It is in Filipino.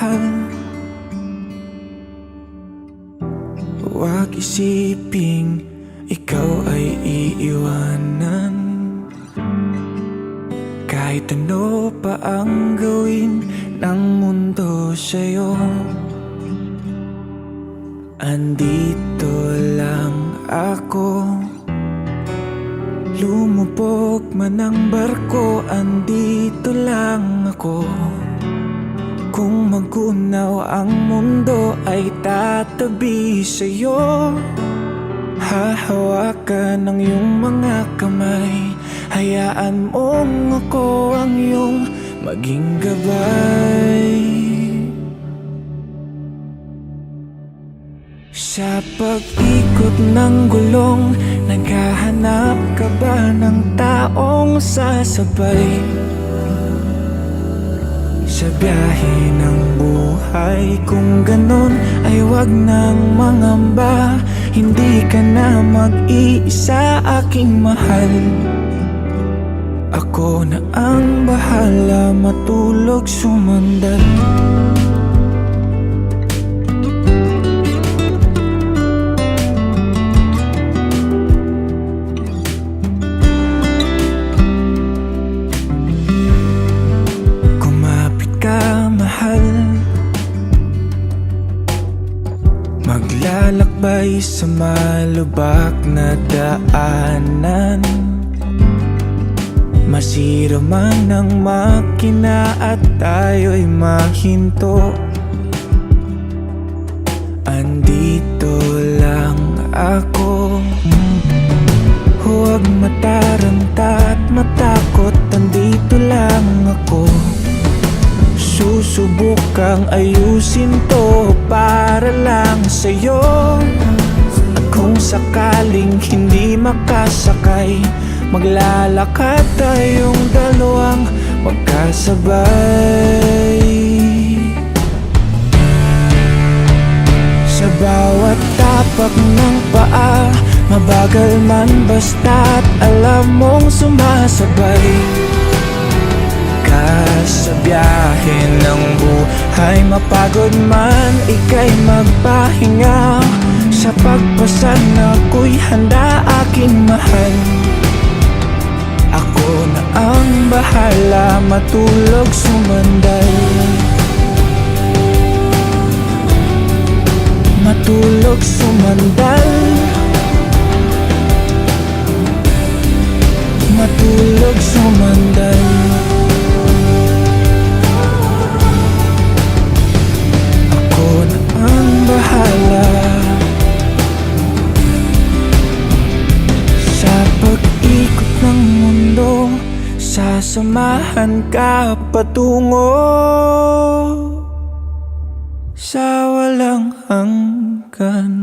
mahal. Huwag isiping ikaw ay iiwanan. Kahit ano pa ang gawin ng mundo sa'yo, andito lang ako. Lumubog man ang barko, andito lang ako. Kung magunaw ang mundo ay tatabi sa'yo. Hahawakan ng iyong mga kamay, hayaan mong ako ang iyong maging gabay. Sa pag-ikot ng gulong, naghahanap ka ba ng taong sasabay? Sa biyahe ng buhay, kung ganon ay wag nang mangamba. Hindi ka na mag-iisa, aking mahal. Ako na ang bahala, matulog sumandal. Maglalakbay sa malubak na daanan, masira man ang makina at tayo'y mahinto. Andito lang ako. Huwag mataranta at matakot, andito lang ako. Susubukang ayusin to para lang sa'yo. At kung sakaling hindi makasakay, maglalakad tayong dalawang magkasabay. Sa bawat tapak ng paa, mabagal man basta't alam mong sumasabay. Sa biyahe ng buhay, mapagod man, ika'y magpahinga. Sa pagpasan ako'y handa, aking mahal. Ako na ang bahala, matulog sumandal. Matulog sumandal. Matulog sumandal. Bahala. Sa pag-ikot ng mundo, sasamahan ka patungo sa walang hanggan.